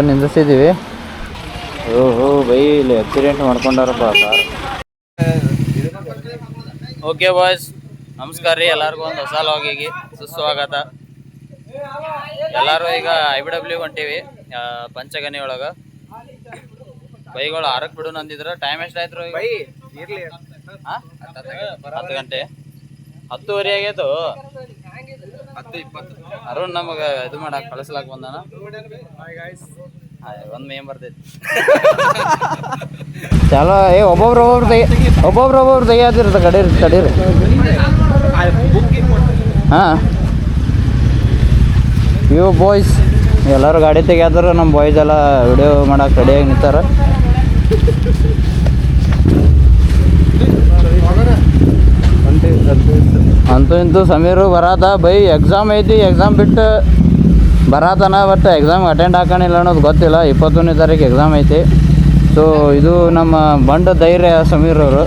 ನಿಂದಿಸಿದ್ದೀವಿ. ಓಹೋ ಬೈ, ಇಲ್ಲಿ accident ಮಾಡ್ಕೊಂಡಾರಪ್ಪ car. Okay boys, ನಮಸ್ಕಾರ ರೀ ಎಲ್ಲರಿಗೂ. ಒಂದು ಹೊಸ ಲಾಗಿಗೆ ಸುಸ್ವಾಗತ. ಎಲ್ಲರೂ ಈಗ IBW ಹೊಂಟೀವಿ ಪಂಚಗನಿ ಒಳಗೆ. ಬೈಗಳು 6ಕ್ಕೆ ಬಿಡು ನಂದಿದ್ರು. ಟೈಮ್ ಎಷ್ಟಾಯ್ತು? 10 ಗಂಟೆ, 10:30 ಆಗೈತು. 10:20 ಅರುಣ್ ನಮಗೆ ಇದು ಮಾಡಕ್ಕೆ ಕಳಿಸ್ಲಾಕ್ ಬಂದಾನ. ಒಂದು ಮೇಮ್ ಬರ್ತೈತಿ. ಚಲೋ. ಒಬ್ಬೊಬ್ರು ತೆಗಿಯಾತಿರ್ತ ಕಡೀರಿ. ಹಾಂ, ಇವು ಬಾಯ್ಸ್ ಎಲ್ಲರೂ ಗಾಡಿ ತೆಗಿಯಾದ್ರು. ನಮ್ಮ ಬಾಯ್ಸ್ ಎಲ್ಲ ವಿಡಿಯೋ ಮಾಡಕ್ಕೆ ರೆಡಿಯಾಗಿ ನಿಂತಾರ. ಅಂತೂ ಇಂತೂ ಸಮೀರು ಬರಾತ ಬೈ. ಎಕ್ಸಾಮ್ ಐತಿ, ಎಕ್ಸಾಮ್ ಬಿಟ್ಟು ಬರಾತನ. ಬಟ್ ಎಕ್ಸಾಮ್ ಅಟೆಂಡ್ ಹಾಕೊಂಡಿಲ್ಲ ಅನ್ನೋದು ಗೊತ್ತಿಲ್ಲ. 21ನೇ ತಾರೀಕು ಎಕ್ಸಾಮ್ ಐತಿ. ಸೊ ಇದು ನಮ್ಮ ಬಂಡ ಧೈರ್ಯ ಸಮೀರ್ ಅವರು.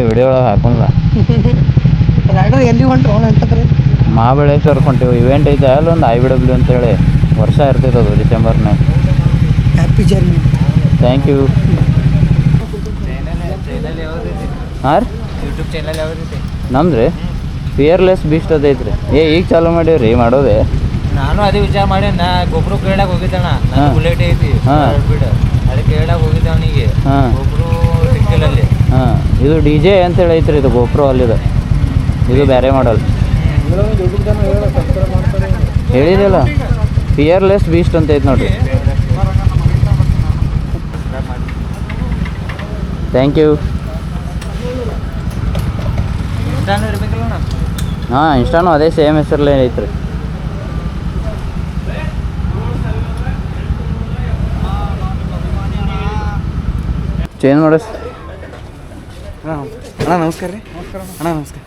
ವಿಡಿಯೋ ಹಾಕೊಂಡ ಎಲ್ಲಿ ಹೊಂಟ್ರು ಮಹಾಬಳೇಶ್ವರ ಹೊಂಟಿವಿ. ಇವೆಂಟ್ ಐತೆ ಅಲ್ಲ ಒಂದು IBW ಅಂತೇಳಿ. ವರ್ಷ ಇರ್ತೈತೆ ಅದು ಡಿಸೆಂಬರ್ನಾಗ. Happy journey. Thank you. ಹಾಂ ರೀ, ಯೂಟ್ಯೂಬ್ ಚಾನಲ್ ಯಾವ ರೀತಿ? ನಮ್ದು ರೀ ಫಿಯರ್ಲೆಸ್ ಬೀಸ್ಟ್ ಅದೈತ್ರಿ. ಈಗ ಚಾಲೂ ಮಾಡೀವ್ರಿ ಮಾಡೋದೆ. ನಾನು ಅದೇ ವಿಚಾರ ಮಾಡಿ ನಾ ಗೊಬ್ಬರ ಕೇಳಕ್ಕೆ ಹೋಗಿದ್ದಣ್ಣ. ಬುಲೆಟ್ ಐತಿ ಬಿಡ, ಅದಕ್ಕೆ ಕೇಳಕ್ಕೆ ಹೋಗಿದ್ದೆ ಅವನಿಗೆ. ಗೊಬ್ಬರ ಸಿಕ್ಕಿಲ್ಲಲ್ಲಿ. ಹಾಂ, ಇದು DJ ಅಂತೇಳಿ ಐತ್ರಿ. ಇದು GoPro ಅಲ್ಲಿದೆ. ಇದು ಬೇರೆ ಮಾಡಲ್. ಹೇಳಿದೆಲ್ಲ, ಫಿಯರ್ಲೆಸ್ ಬೀಸ್ಟ್ ಅಂತ ಐತೆ ನೋಡ್ರಿ. Thank you. ಹಾಂ, ಇನ್ಸ್ಟಾನು ಅದೇ ಸೇಮ್ ಹೆಸರಲ್ಲೇ ಐತ್ರಿ. ಚೇಂಜ್ ಮಾಡೋಸ್. ಅಣ್ಣ ನಮಸ್ಕಾರ ರೀ. ಅಣ್ಣ ನಮಸ್ಕಾರ.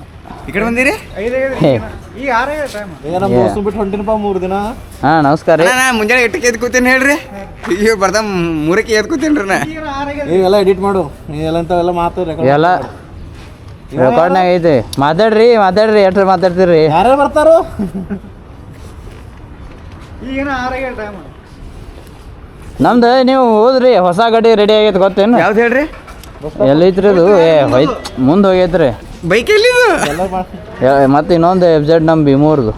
ಈ ಕಡೆ ಬಂದಿರಿ? ಬಿಟ್ಟು 3 ದಿನ. ಹಾಂ, ನಮಸ್ಕಾರ ರೀ. ನಾ ಮುಂಜಾನೆ 8ಕ್ಕೆ ಎದ್ದು ಕೂತೀನಿ ಹೇಳ್ರಿ. ಈಗ ಬರ್ದ 3ಕ್ಕೆ ಎದ್ದು ಕೂತೀನಿ ರೀ. ನಾ ಈಗೆಲ್ಲ ಎಡಿಟ್ ಮಾಡು ಎಲ್ಲ ಮಾತು ಎಲ್ಲ ರೆಕಾರ್ಡ್ನಾಗ ಐತಿ. ಮಾತಾಡ್ರಿ ಎಷ್ಟು ಮಾತಾಡ್ತೀರಿ? ಯಾರು ಬರ್ತಾರೋ? ನಮ್ದು ನೀವು ಹೋದ್ರಿ, ಹೊಸ ಗಾಡಿ ರೆಡಿ ಆಗೈತೆ ಗೊತ್ತೇನು? ಯಾವ್ದು ಹೇಳ್ರಿ? ಎಲ್ಲೈತ್ರಿ ಅದು? ಮುಂದೆ ಹೋಗೈತ್ರಿ. ಬೈಕ್ ಎಲ್ಲಿದು? ಮತ್ತೆ ಇನ್ನೊಂದು FZ ನಮ್ಮ ಭೀಮೂರ್ದು.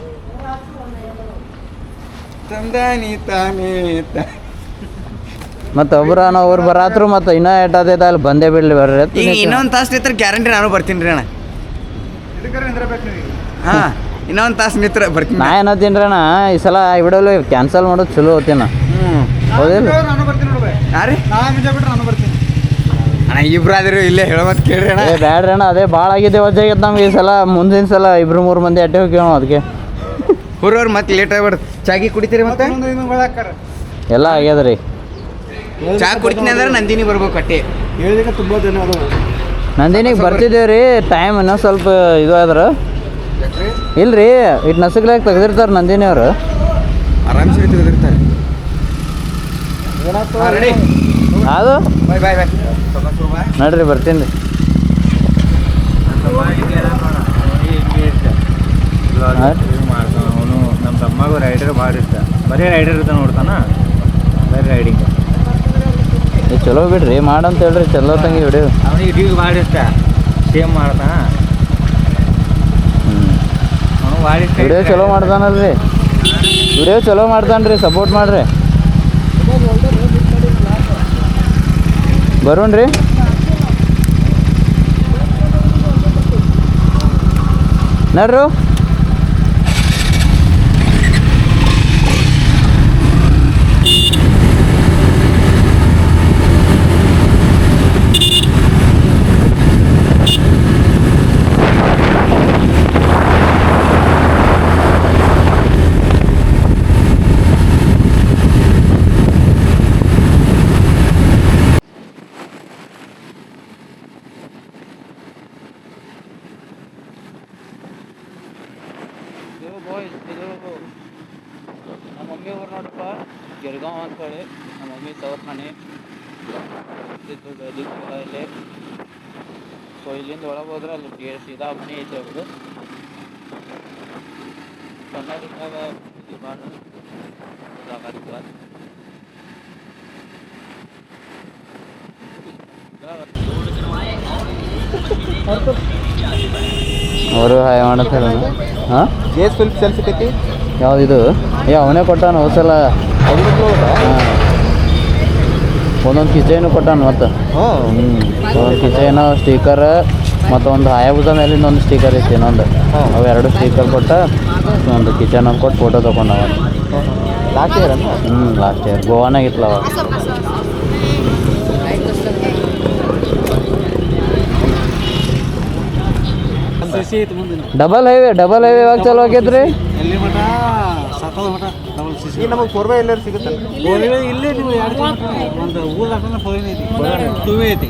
ಮತ್ತೆ ಒಬ್ರು ಬರಾತ್ರು. ಮತ್ತೆ ಇನ್ನೂ ಎಟ್ಟದೈತೆ ಅಲ್ಲಿ ಬಂದೇ ಬಿಡ್ಲಿ ಬರ್ರಿ. ಈಗ ಇನ್ನೊಂದು ತಾಸು ನಿತ್ರ ಗ್ಯಾರಂಟಿ ನಾನು ಬರ್ತೀನಿ ರೀ ಅಣ್ಣ. ಹಾಂ, ಇನ್ನೊಂದು ತಾಸು ನಿತ್ರ ಬರ್ತೀನಿ. ನಾ ಏನತ್ತೀನಿ ರೀ ಅಣ್ಣ, ಈ ಸಲ IBW ಕ್ಯಾನ್ಸಲ್ ಮಾಡೋದು ಚಲೋ ಹೋಗ್ತೀನ. ಹೌದಿಲ್ಲ? ಹಾಂ ರೀ, ಅಣ್ಣ ಇಬ್ರು ಆದರೂ ಇಲ್ಲೇ ಹೇಳೋ ಮತ್ತೆ ಕೇಳ್ರಿ ಅಣ್ಣ. ಬ್ಯಾಡ್ರಿ ಅಣ್ಣ, ಅದೇ ಭಾಳ ಆಗಿದೆ ವಜ್ಜಾಗೈತೆ ನಮ್ಗೆ ಈ ಸಲ. ಮುಂದಿನ ಸಲ 2-3 ಮಂದಿ ಅಟ್ಟೆ ಹೋಗ್ಯಾವ. ಅದಕ್ಕೆ ಹುರ್ರವ್ರು ಮತ್ತೆ ಲೇಟ್ ಆಗ್ಬಾರ್ದು. ಚಾಗಿ ಕುಡಿತೀರಿ? ಮತ್ತೆ ಎಲ್ಲ ಆಗ್ಯದ ರೀ. ಚಾ ಕುಡಿತೀನಿ ಅಂದ್ರೆ ನಂದಿನಿ ಬರ್ಬೇಕು ಅಟ್ಟೆ. ಹೇಳಿದಾಗ ತುಂಬ ಜನ ಅದು ನಂದಿನಿಗೆ ಬರ್ತಿದ್ದೇವೆ ರೀ. ಟೈಮ್ ಇನ್ನೂ ಸ್ವಲ್ಪ ಇದು ಆದ್ರೆ ಇಲ್ರಿ, ಇಟ್ಟು ನಸಗ್ಲಾಗ ತೆಗ್ದಿರ್ತಾರೆ ನಂದಿನಿ ಅವರು. ಆರಾಮ್ಸೆ ತೆಗೆದಿರ್ತಾರೆ. ಅದು ಬಾಯ್ ಬಾಯ್ ಬಾಯ್ ನೋಡ್ರಿ, ಬರ್ತೀನಿ ರೀ. ಅವನು ನಮ್ಮ ತಮ್ಮಗೂ ರೈಡರ್ ಭಾಳ ಇಷ್ಟ. ಬರೀ ರೈಡರ್ ಇರ್ತಾನೆ, ನೋಡ್ತಾನ ಬರೀ ರೈಡಿಂಗ್. ಚಲೋ ಬಿಡ್ರಿ, ಮಾಡಂತ ಹೇಳ್ರಿ. ಚಲೋ ತಂಗಿ ವಿಡಿಯೋ. ಅವನಿಗೆ ಇಡೀ ಭಾಳ ಇಷ್ಟ. ಸೇಮ್ ಮಾಡ್ತಾನ ಅವನು ಭಾಳ ಇಷ್ಟ. ವಿಡಿಯೋ ಚಲೋ ಮಾಡ್ತಾನಲ್ರಿ. ವಿಡಿಯೋ ಚಲೋ ಮಾಡ್ತಾನ್ರಿ, ಸಪೋರ್ಟ್ ಮಾಡ್ರಿ. ಬರೋಣ ರೀ. ನಡ್ರು ಬಾಯ್ಸ್ ಇದು ನಮ್ಮ ಮಮ್ಮಿ ಊರು ನೋಡಪ್ಪ, ಗಿರ್ಗಾಂವ್ ಅಂತೇಳಿ ನಮ್ಮ ಮಮ್ಮಿ ತವ್ರ ಮನೆ ಇದ್ದು ಬೆಳೆದಿದ್ದು ಇಲ್ಲಿ. ಸೊ ಇಲ್ಲಿಂದ ಒಳಗೆ ಹೋದ್ರೆ ಅಲ್ಲಿ ಸೀದಾ ಮನೆ ಐತೆ ಅವ್ರದ್ದು. ಕರ್ನಾಟಕದಾಗ ಇಲ್ಲಿ ಭಾಳ ಅವರು ಹಾಯ್ ಮಾಡತ್ತಾರ. ಹಾಂ ಜೇಸ್ ಫಿಲ್ಪ್ ಸೆಲ್ ಸಿಕ್ಕೈತಿ. ಯಾವುದಿದು? ಅವನೇ ಕೊಟ್ಟಾನ ಹೋದ್ಸಲ. ಹಾಂ, ಒಂದೊಂದು ಕಿಚೇನು ಕೊಟ್ಟಾನ ಮತ್ತು. ಒಂದೊಂದು ಕಿಚೇನು ಸ್ಟೀಕರ್ ಮತ್ತು ಒಂದು ಹಾಯಾಬುಜ ಮೇಲಿಂದ ಒಂದು ಸ್ಟೀಕರ್ ಐತಿ ಇನ್ನೊಂದು. ಅವು ಎರಡು ಸ್ಟೀಕರ್ ಕೊಟ್ಟ ಒಂದು ಕಿಚನ್ ಒಂದು ಕೊಟ್ಟು ಫೋಟೋ ತೊಗೊಂಡವ. ಲಾಸ್ಟ್ ಇಯರ್ ಅಲ್ಲ? ಲಾಸ್ಟ್ ಇಯರ್ ಗೋವಾನಾಗಿತ್ತಲ್ಲ ಅವಾಗ. ಡಬಲ್ ಹೈವೇ ಇವಾಗ ಚಲೋ ಆಗೈತ್ರಿ. ಎಲ್ಲಿ ಮಠ ಸಾಕಾದ ಮಠ ಡಬಲ್ ಸಿ ಈಗ ನಮಗೆ 4 ವೇ ಎಲ್ಲರೂ ಸಿಗುತ್ತೆ. ಇಲ್ಲೇ ನೀವು ಎರಡು ಒಂದು ಊರ ದಾಟನ 4 ಐತಿ, 2 ವೇ ಐತಿ.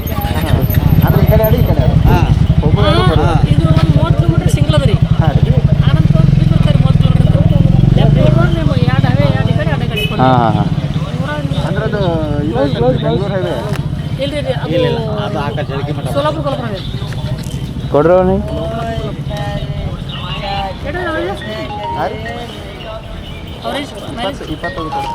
ಅಂದ್ರೆ ಈ ಕಡೆ ಆಡಿ ಈ ಕಡೆ ಆಡಿ. ಹಾಂ, ಇದು ಒಂದು 30 ಕಿಲೋಮೀಟರ್ ಸಿಂಗಲ್ ಅದ ರೀ. ಹಾಂ ರೀ. ಆನಂತರ 30 ಕಿಲೋಮೀಟರ್ ನೀವು ಎರಡು ಹೈವೇ ಎರಡು ಕಡೆ ಅಡ್ಡ ಕಡೆ ಹಾಂ. ಅಂದ್ರೆ ಅದು ಇದು ಬೆಂಗಳೂರು ಹೈವೇ. ಇಲ್ರಿ ಅದು ಆ ಕಡೆ ಜಳಕಿ ಮಠ. ಸೋಲಾಪುರ ಕೊಲ್ಪುರ ಕೊಡ್ರಿ ಅವನಿಗೆ. ಹಾಂ ರೀ. ಅವರೇಜ್ 20 ರೂಪಾಯಿ.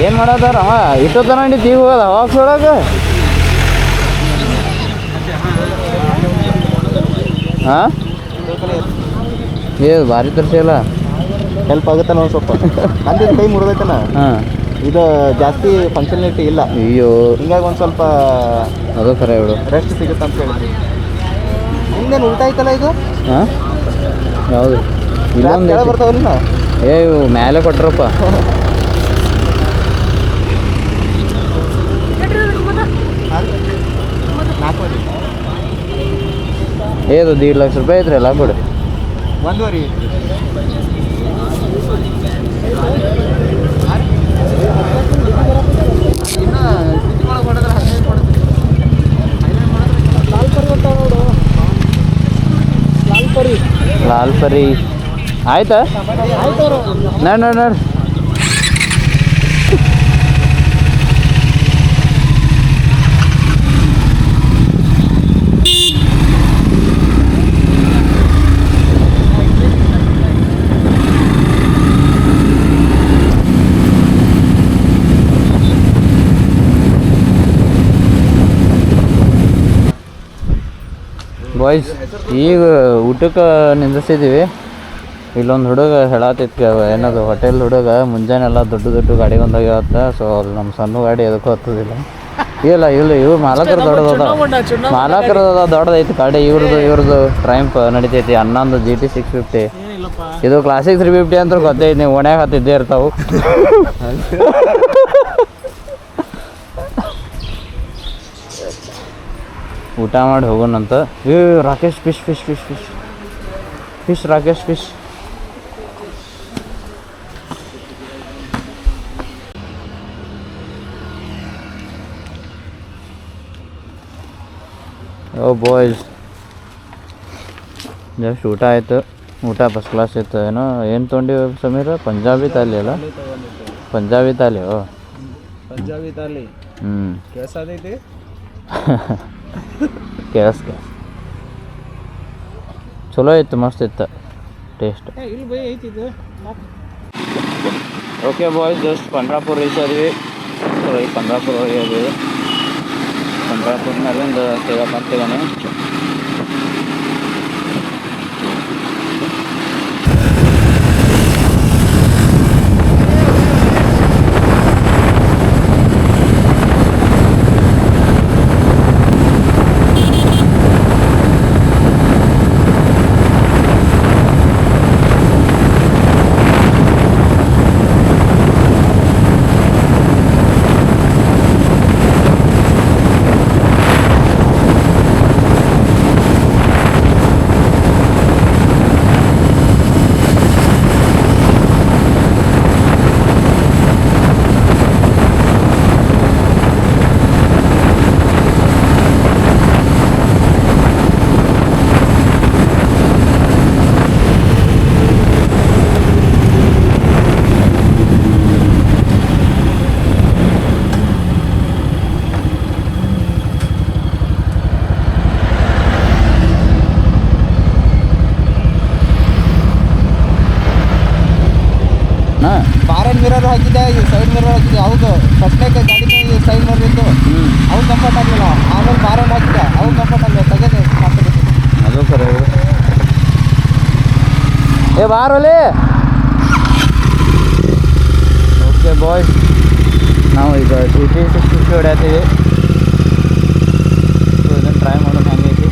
ಏನು ಮಾಡತ್ತಾರ ಅವ ಇಷ್ಟೊತ್ತನ ಹಿಡಿತು ಈಗ ಹೋಗೋದ ಅವಾಗ ಒಳಗೆ. ಹಾಂ, ಏ ಭಾರಿ ತರಿಸಿಲ್ಲ. ಹೆಲ್ಪ್ ಆಗುತ್ತಾನ ಒಂದು ಸ್ವಲ್ಪ. ನಂದು ಕೈ ಮುರಿದೈತನ. ಹಾಂ, ಇದು ಜಾಸ್ತಿ ಫಂಕ್ಷನಾಲಿಟಿ ಇಲ್ಲ. ಅಯ್ಯೋ, ಹಿಂಗಾಗಿ ಒಂದು ಸ್ವಲ್ಪ ಅದು ಖರೆ ಬಿಡು. ರೆಸ್ಟ್ ಸಿಗುತ್ತೆ ಅಂತ ಹೇಳಿ. ಹಿಂದೇನು ಊಟ ಐತಲ್ಲ ಇದು? ಹಾಂ, ಯಾವುದು? ಇಲ್ಲೊಂದು ಕೆಳಗೆ ಬರ್ತಾವಲ್ಲ. ಏ ಇವು ಮ್ಯಾಲೆ ಕೊಟ್ರಪ್ಪ. ಏದು 1.5 ಲಕ್ಷ ರೂಪಾಯಿ ಐತ್ರಿ ಎಲ್ಲ ಕೊಡಿ. 1.5 ಲಾಲ್ ಪರಿ ಆಯ್ತಾ? ನೋಡಿ ಬಾಯ್ಸ್, ಈಗ ಊಟಕ್ಕೆ ನಿಂದಿಸಿದ್ದೀವಿ. ಇಲ್ಲೊಂದು ಹುಡುಗ ಹೇಳತ್ತಿತ್ತು, ಏನದು ಹೋಟೆಲ್ ಹುಡುಗ ಮುಂಜಾನೆ ಎಲ್ಲ ದೊಡ್ಡ ಗಾಡಿ ಬಂದಾಗ್ಯಾವತ್ತ. ಸೊ ಅಲ್ಲಿ ನಮ್ಮ ಸಣ್ಣ ಗಾಡಿ ಎದಕ್ಕೂ ಹತ್ತದಿಲ್ಲ. ಇಲ್ಲ ಇವು ಮಾಲಕರು ಮಾಲಕರದ ದೊಡ್ಡದೈತಿ ಗಾಡಿ. ಇವ್ರದ್ದು ಟ್ರೈಂಪ್ ನಡಿತೈತಿ. 11 GT 650. ಇದು ಕ್ಲಾಸಿಕ್ 350 ಅಂತ ಗೊತ್ತೈತಿ. ನೀವು ಓಣ್ಯಾಗ ಹತ್ತಿದ್ದೇ ಇರ್ತಾವೆ. ಊಟ ಮಾಡಿ ಹೋಗೋಣಂತ. Rakesh fish Rakesh fish. Oh boys, just ಊಟ ಆಯಿತು. ಊಟ ಫಸ್ಟ್ ಕ್ಲಾಸ್ ಇತ್ತು. ಏನು ತೊಗೊಂಡಿವಿ ಸಮೀರ? ಪಂಜಾಬಿ ತಾಲಿ ಅಲ್ಲ? ಪಂಜಾಬಿ ತಾಲಿ. ಪಂಜಾಬಿ ತಾಲಿ. ಕೇಳ್ಸದೈತಿ. ಕೇಳಿಸ್ ಚಲೋ ಇತ್ತು, ಮಸ್ತ್ ಇತ್ತು ಟೇಸ್ಟ್. ಇಲ್ಲಿ ಬೈ ಐತಿ ಇದು. Okay boys, just Pandharpur reach ಆದ್ವಿ. ಸೊ ಈ ಪಂಡ್ರಾಪುರ ಹೋಗಿ ಪಂಡ್ರಾಪುರ ಮೇಲಿಂದ ಸೇವಾ ಮಾಡ್ತೀವಿ. ಹಾಕಿ ಹೌದು ಸಪ್ಲೈಗೆ ಗಾಡಿ ಮೇಲೆ ಸೈಡ್ ನೋಡಿದ್ದು ಹ್ಞೂ ಅವ್ನು ಕಂಫರ್ಟ್ ಆಗಲಿಲ್ಲ. ಆಮೇಲೆ ಬಾರೆ ಹಾಕಿದೆ ಅವ್ನು ಕಂಫರ್ಟ್ ಆಗಲಿಲ್ಲ, ತೆಗೆದು ಹಾಕ್ಬೇಕು. ಅದು ಕರೆ. ಏ ಬಾರೋಲಿ. ಓಕೆ ಬಾಯ್ಸ್, ನಾವು ಈಗ GT 650 ಹೊಡ್ಯಾತೀವಿ. ಸೊ ಇದನ್ನು ಟ್ರೈ ಮಾಡೋಣ ಹೆಂಗೈತಿ.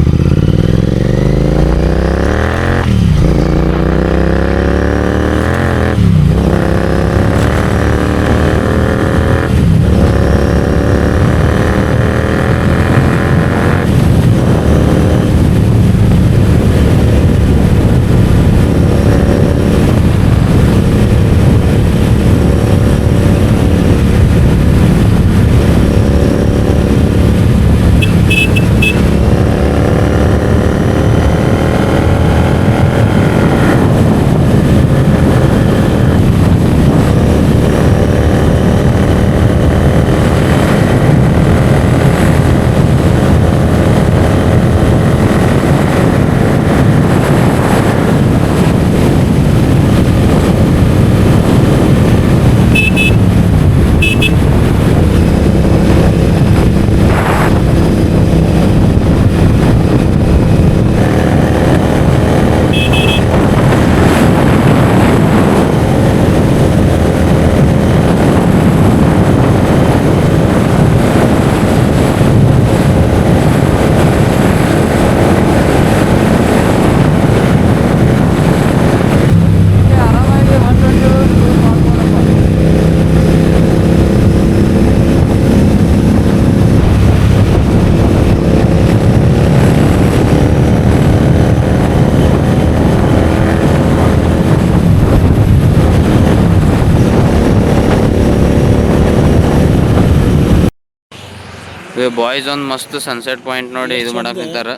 ಬಾಯ್ಸ್ ಒಂದು ಮಸ್ತ್ ಸನ್ಸೆಟ್ ಪಾಯಿಂಟ್ ನೋಡಿ ಇದು ಮಾಡಕ್ಕೆ ನಿಂತಾರ.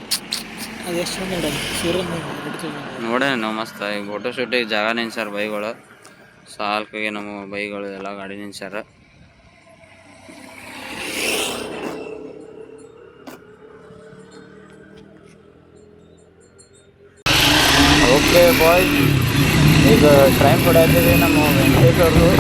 ನೋಡೇ ನಾವು ಮಸ್ತ್ ಈಗ ಫೋಟೋ ಶೂಟಿಗೆ ಜಾಗ ನಿಲ್ಸ್ಯಾರ ಬೈಗಳು. ಸಾಲ್ಕಾಗೆ ನಮ್ಮ ಬೈಗಳು ಎಲ್ಲ ಗಾಡಿ ನಿಲ್ಸ್ಯಾರ. ಓಕೆ ಬಾಯ್ಸ್, ಈಗ ಟ್ರೈನ್ ಹೊಡ್ಯಾತೀವಿ ನಮ್ಮ ವೆಂಕಟೇಶ್ ಅವ್ರದ್ದು.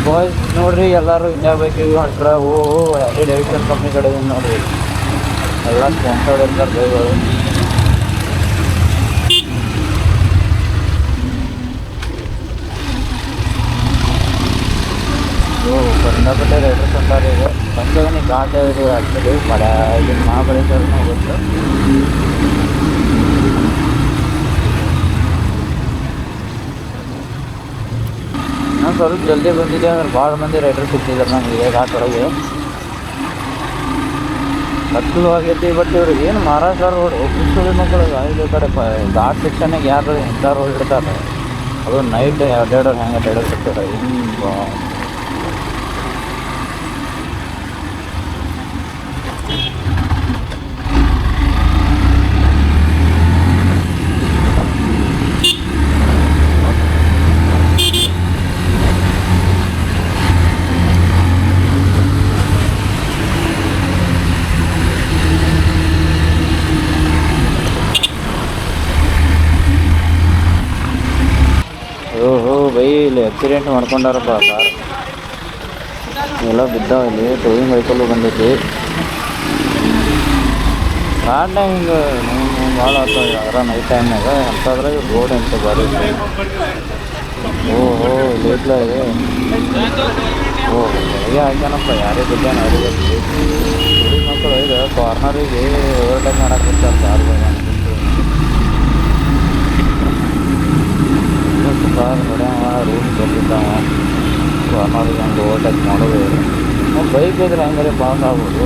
ಬಾಯ್ಸ್ ನೋಡ್ರಿ, ಎಲ್ಲರೂ ಇಂಡಿಯಾ ಬೈಕಿಗೆ ಹೊಂಟ್ರ. ಹ್ಯಾರಿ ಡೇವಿಡ್ಸನ್ ಕಂಪ್ನಿ ಕಡೆಯಿಂದ ನೋಡ್ರಿ ಎಲ್ಲ ಸ್ಪಾನ್ಸರ್ಡ್ ಇರ್ತಾರೆ ಬೈಗಳು. ಕಂಡಪಟ್ಟೆ ರೈಡರ್ಸ್ ಅಂತಾರೆ. ಈಗ ಪಂಚಗನಿ ಘಾಟ್ ಇದು ಆ್ಯಕ್ಚುಲಿ ಇದನ್ನು ಮಹಾಬಲೇಶ್ವರನೂ ಗೊತ್ತು. ನಾನು ಸ್ವಲ್ಪ ಜಲ್ದಿ ಬಂದಿದ್ದೆ ಅಂದ್ರೆ ಭಾಳ ಮಂದಿ ರೈಡರ್ ಸಿಗ್ತಿದ್ದಾರೆ ನಮಗೆ ಘಾಟ್ ಒಳಗೆ. ಹತ್ತುವಾಗೈತಿ. ಬಟ್ ಇವ್ರು ಏನು ಮಹಾರಾಷ್ಟ್ರ ರೋಡ್ ಸುಳಿ ಮಕ್ಕಳು ಈ ಕಡೆ ಘಾಟ್ ಸೆಕ್ಷನ್ನಾಗ ಯಾರು ಇಂಥ ರೋಡ್ ಇಡ್ತಾರೆ. ಅದು ನೈಟ್ ಅಡ್ಡಾಡೋರು ಹೆಂಗೆ ಅಡ್ಡಾಡೋರ್ತಾರೆ. ಹಿಂಗೆ ಬೈ ಇಲ್ಲಿ ಆಕ್ಸಿಡೆಂಟ್ ಮಾಡ್ಕೊಂಡಾರಪ್ಪ ಕಾರ್ ಎಲ್ಲ ಬಿದ್ದಾವ. ಇಲ್ಲಿ ಟೋವಿಂಗ್ ವೆಹಿಕಲ್ಲು ಬಂದೈತಿ. ಕಾಡ್ನಾಗ ಹಿಂಗೆ ಭಾಳ ಆಗ್ತಾವ ಯಾರ ನೈಟ್ ಟೈಮ್ನಾಗ. ಅಂಥದ್ರಾಗ ರೋಡ್ ಅಂತ ಬಾರಿ. ಓಹೋ ಲೇಟ್ಲ ಇದೆ. ಬೆಳಗ್ಗೆ ಹಾಕ್ಯಾನಪ್ಪ, ಯಾರೇ ಬಿದ್ದಾನ ಅವ್ರಿಗೆ. ಹುಡುಗ ಮಕ್ಕಳು ಇದು ಕಾರ್ನರಿಗೆ ಓವರ್ಟೇಕ್ ಮಾಡಕ್ಕೆ ಬಿಡ್ತಾರೆ ಕಾರ್ಗಳು. ಕಾರ್ ಹೊಡ್ಯಾವ ರೂಲ್ಸ್ ಗೊತ್ತಿದ್ದಾವ ಅನ್ನೋದು ಒಂದು ಓವರ್ಟೇಕ್ ಮಾಡೋದು ಬೈಕ್ ಇದ್ರೆ ಹೆಂಗಾರೆ ಪಾಸ್ ಆಗ್ಬೋದು